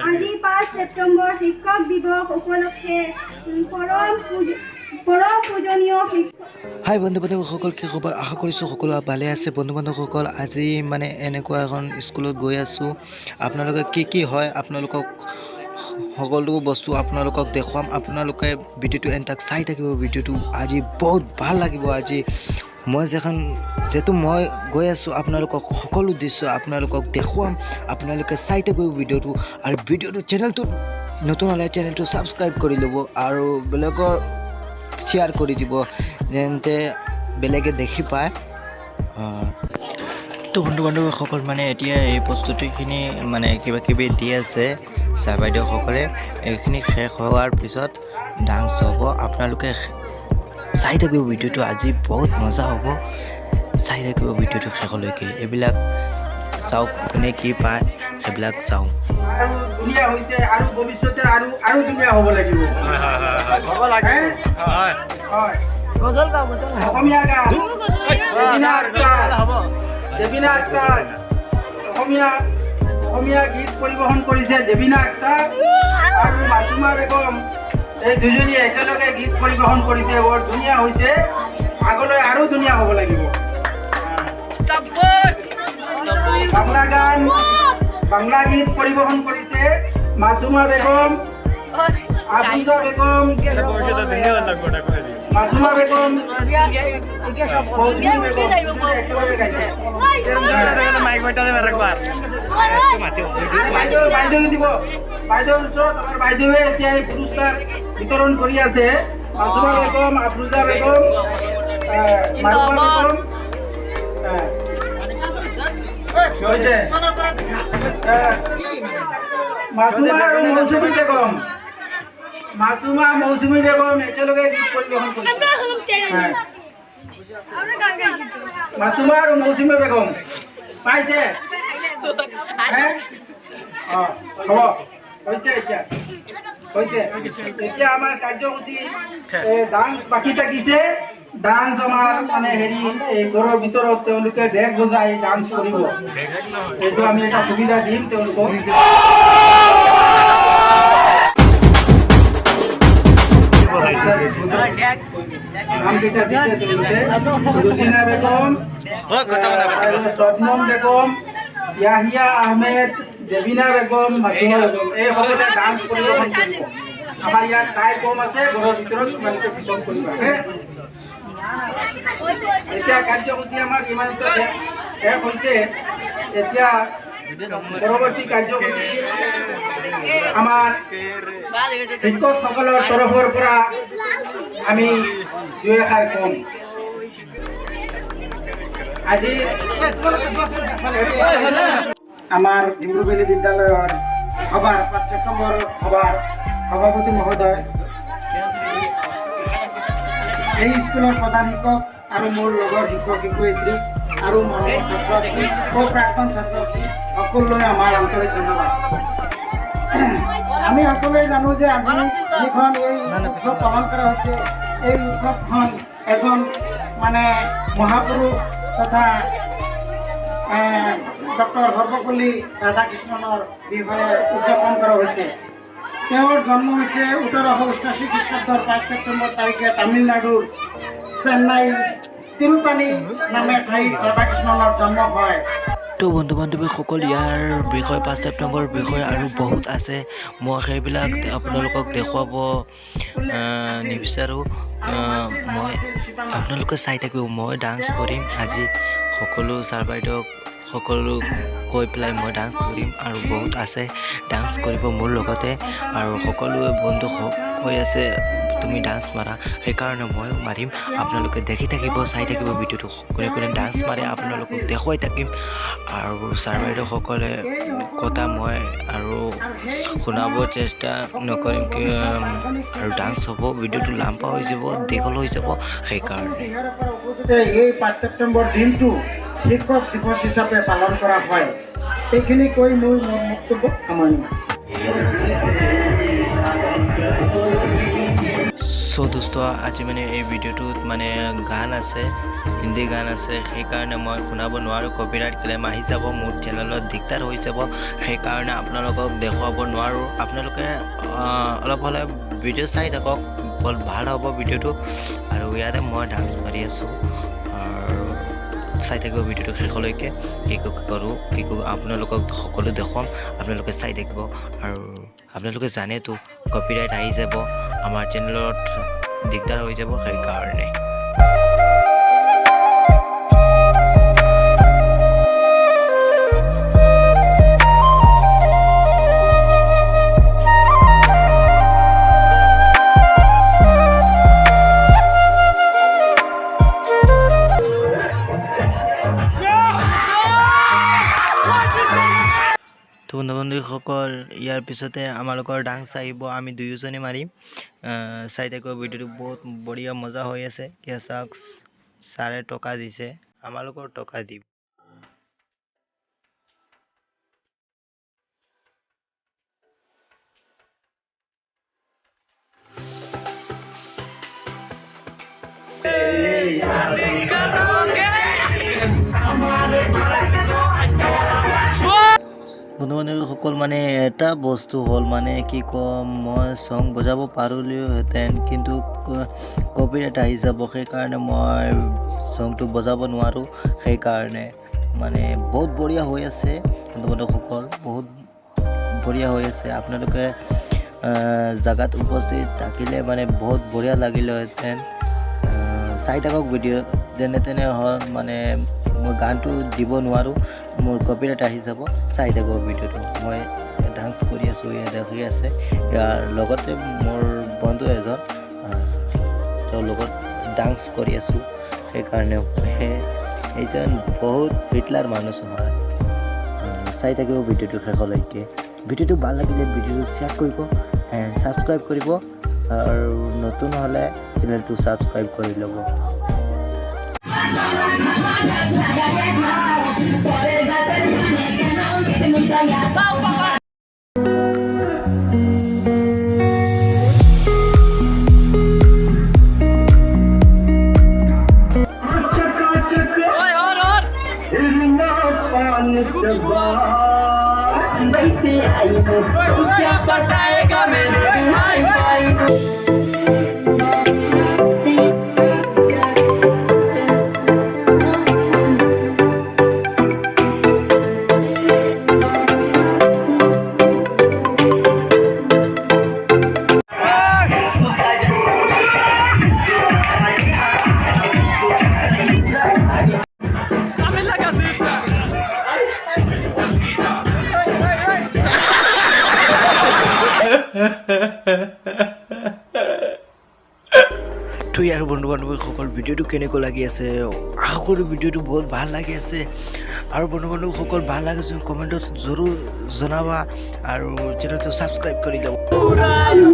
আজি 5 ছেপ্টেম্বৰ শিক্ষক দিৱস উপলক্ষে পৰম পূজনীয় হাই বন্ধু বান্ধৱীসকল, কি খবৰ? আশা কৰিছোঁ সকলো ভালে আছে। বন্ধু বান্ধৱীসকল, আজি মানে এনেকুৱা এখন স্কুলত গৈ আছোঁ। আপোনালোকে কি হয় আপোনালোকক সকলো বস্তু আপোনালোকক দেখুৱাম। আপোনালোকে ভিডিঅ'টো এণ্টাক চাই থাকিব। ভিডিঅ'টো আজি বহুত ভাল লাগিব। আজি মই যিহেতু মই গৈ আছোঁ, আপোনালোকক সকলো দৃশ্য আপোনালোকক দেখুৱাম। আপোনালোকে চাই থাকিব ভিডিঅ'টো। আৰু ভিডিঅ'টো চেনেলটো নতুন হ'লে চেনেলটো ছাবস্ক্ৰাইব কৰি ল'ব আৰু বেলেগৰ শ্বেয়াৰ কৰি দিব, যেনতে বেলেগে দেখি পায়। তো বন্ধু বান্ধৱীসকল, মানে এতিয়া এই প্ৰস্তুতিখিনি মানে কিবা কিবি দি আছে ছাৰ বাইদেউসকলে। এইখিনি শেষ হোৱাৰ পিছত ডান্স হ'ব। আপোনালোকে চাই থাকিব ভিডিঅ'টো, আজি বহুত মজা হ'ব। চাই থাকিব ভিডিঅ'টো শেষলৈকে। এইবিলাক চাওক, কোনে কি পায় সেইবিলাক চাওঁ। আৰু ধুনীয়া হৈছে আৰু ভৱিষ্যতে আৰু ধুনীয়া হ'ব লাগিব। হ'ব লাগে। হয় হয়। গজল গাও, গজল অসমীয়া গান। জেবিনা আক্তাৰ অসমীয়া গীত পৰিৱেশন কৰিছে। জেবিনা আক্তাৰ আৰু মাছুমা বেগম, এই দুজনী একেলগে গীত পৰিৱেশন কৰিছে। বৰ ধুনীয়া হৈছে। আগলৈ আৰু ধুনীয়া হ'ব লাগিব। বাংলা গীত পৰিৱেশন কৰিছে মাছুমা বেগম, আফুজা বেগম, মাছুমা বেগম, বাইদেউ দিব। বাইদেউৰ ওচৰত আমাৰ বাইদেৱে এতিয়া এই পুৰস্কাৰ বিতৰণ কৰি আছে। মাছুমা বেগম, আফুজা বেগম, মাছুমা বেগম হৈছে। মাছুমা মৌচুমী বেগম একেলগে গীত পৰিৱেশন কৰিছে। মাছুমা আৰু মৌচুমী বেগম পাইছে। হৈছে এতিয়া আমাৰ কাৰ্যসূচী ডান্স বাকী থাকিছে। ডান্স আমাৰ মানে ঘৰৰ ভিতৰত তেওঁলোকে ডেক বজাই ডান্স কৰিব। এইটো আমি এটা সুবিধা দিম তেওঁলোকক। নাম দিছে তেওঁলোকে ৰুজিনা বেগম, সদমন বেগম, ইয়াহিয়া আহমেদ, জেবিনা বেগম, মাছুমা বেগম, এই সকলোৱে ডান্স পৰিৱেশন কৰিব। আমাৰ ইয়াত ঠাই কম আছে, ঘৰৰ ভিতৰত তোমালোকে পিছত কৰিবা। এতিয়া কাৰ্যসূচী আমাৰ ইমানতে শেষ হৈছে। এতিয়া পৰৱৰ্তী কাৰ্যসূচী আমাৰ শিক্ষকসকলৰ তৰফৰ পৰা আমি দুই এষাৰ কম। আজি আমাৰ ডিব্ৰুগড় বিদ্যালয়ৰ সভাৰ 5 ছেপ্টেম্বৰ সভাৰ সভাপতি মহোদয়, এই স্কুলৰ প্ৰধান শিক্ষক আৰু মোৰ লগৰ শিক্ষক শিক্ষয়িত্ৰী আৰু মৰমৰ ছাত্ৰী প্ৰাক্তন ছাত্ৰী সকলোৱে আমাৰ আন্তৰিক ধন্যবাদ। আমি সকলোৱে জানো যে আজি যিখন এই উৎসৱ পালন কৰা হৈছে, এই উৎসৱখন এজন মানে মহাপুৰুষ তথা ডক্টৰ সৰ্বপল্লী ৰাধাকৃষ্ণনৰ বিষয়ে উদযাপন কৰা হৈছে। তেওঁৰ জন্ম হৈছে 1888 খ্ৰীষ্টাব্দৰ 5 ছেপ্টেম্বৰ তাৰিখে তামিলনাডুৰ চেন্নাই তিৰুতানি নামে ঠাইত ৰাধাকৃষ্ণনৰ জন্ম হয়। তো বন্ধু বান্ধৱীসকল, ইয়াৰ বিষয় 5 ছেপ্টেম্বৰৰ বিষয় আৰু বহুত আছে। মই সেইবিলাক আপোনালোকক দেখুৱাব নিবিচাৰোঁ। মই আপোনালোকে চাই থাকিব। মই ডান্স কৰিম আজি। সকলো ছাৰ বাইদেউক সকলো কৈ পেলাই মই ডান্স কৰিম আৰু বহুত আছে ডান্স কৰিব মোৰ লগতে। আৰু সকলোৱে বন্ধু কৈ আছে তুমি ডান্স মাৰা, সেইকাৰণে ময়ো মাৰিম। আপোনালোকে দেখি থাকিব, চাই থাকিব ভিডিঅ'টো। কোনে কোনে ডান্স মাৰে আপোনালোকক দেখুৱাই থাকিম। আৰু ছাৰ বাইদেউসকলে কথা মই আৰু শুনাব চেষ্টা নকৰিম আৰু ডান্স হ'ব। ভিডিঅ'টো লাম্বা হৈ যাব, দীঘল হৈ যাব, সেইকাৰণে এই 5 ছেপ্টেম্বৰ দিনটো শিক্ষক দিৱস হিচাপে পালন কৰা হয়। এইখিনি কৈ মোৰ বক্তব্য সামৰণি। সো দোস্ত আজি মানে এই ভিডিঅ'টোত মানে গান আছে হিন্দী গান আছে সেইকাৰণে মই শুনাব নোৱাৰোঁ কপিৰাইট ক্লেইম আহি যাব মোৰ চেনেলত দিগদাৰ হৈ যাব সেইকাৰণে আপোনালোকক দেখুৱাব নোৱাৰোঁ আপোনালোকে অলপ হ'লে ভিডিঅ' চাই থাকক বৰ ভাল হ'ব ভিডিঅ'টো আৰু ইয়াতে মই ডান্স মাৰি আছোঁ আৰু চাই থাকিব ভিডিঅ'টো শেষলৈকে কি কৰোঁ কি আপোনালোকক সকলো দেখুৱাম আপোনালোকে চাই থাকিব আৰু আপোনালোকে জানেতো কপিৰাইট আহি যাব আমাৰ চেনেলত দিগদাৰ হৈ যাব সেইকাৰণে তো বন্ধুসকল ইয়াৰ পিছতে আমালোকৰ ডান্স আহিব আমি দুয়োজনে মাৰিম চাই থাকিব ভিডিঅ'টো বহুত বঢ়িয়া মজা হৈ আছে ইয়া চাওক ছাৰে টকা দিছে আমালোকৰ টকা দিব বন্ধুসকল মানে এটা বস্তু হ'ল মানে কি ক'ম মই চং বজাব পাৰিলোহেঁতেন কিন্তু কপিৰাইট আহি যাব সেইকাৰণে মই চংটো বজাব নোৱাৰোঁ সেইকাৰণে মানে বহুত বঢ়িয়া হৈ আছে বন্ধুসকল বহুত বঢ়িয়া হৈ আছে আপোনালোকে জাগাত উপস্থিত থাকিলে মানে বহুত বঢ়িয়া লাগিলেহেঁতেন চাই থাকক ভিডিঅ' যেনে তেনে হ'ল মানে মই গানটো দিব নোৱাৰোঁ মোৰ কপিৰাইট আহি যাব চাই থাকক ভিডিঅ'টো মই ডান্স কৰি আছোঁ ইয়াত দেখি আছে ইয়াৰ লগতে মোৰ বন্ধু এজন তেওঁৰ লগত ডান্স কৰি আছোঁ সেইকাৰণে এইজন বহুত হিটলাৰ মানুহ হয় চাই থাকিব ভিডিঅ'টো শেষলৈকে ভিডিঅ'টো ভাল লাগিলে ভিডিঅ'টো শ্বেয়াৰ কৰিব এণ্ড ছাবস্ক্ৰাইব কৰিব আৰু নতুন হ'লে চেনেলটো ছাবস্ক্ৰাইব কৰি ল'ব क्या बताएगा मेरे भाई भाई তো ইয়াৰ বন্ধু বান্ধৱীসকল ভিডিঅ'টো কেনেকুৱা লাগি আছে আশা কৰোঁ ভিডিঅ'টো বহুত ভাল লাগি আছে আৰু বন্ধু বান্ধৱীসকল ভাল লাগিছে কমেণ্টত জৰুৰ জনাবা আৰু চেনেলটো ছাবস্ক্ৰাইব কৰি ল'ব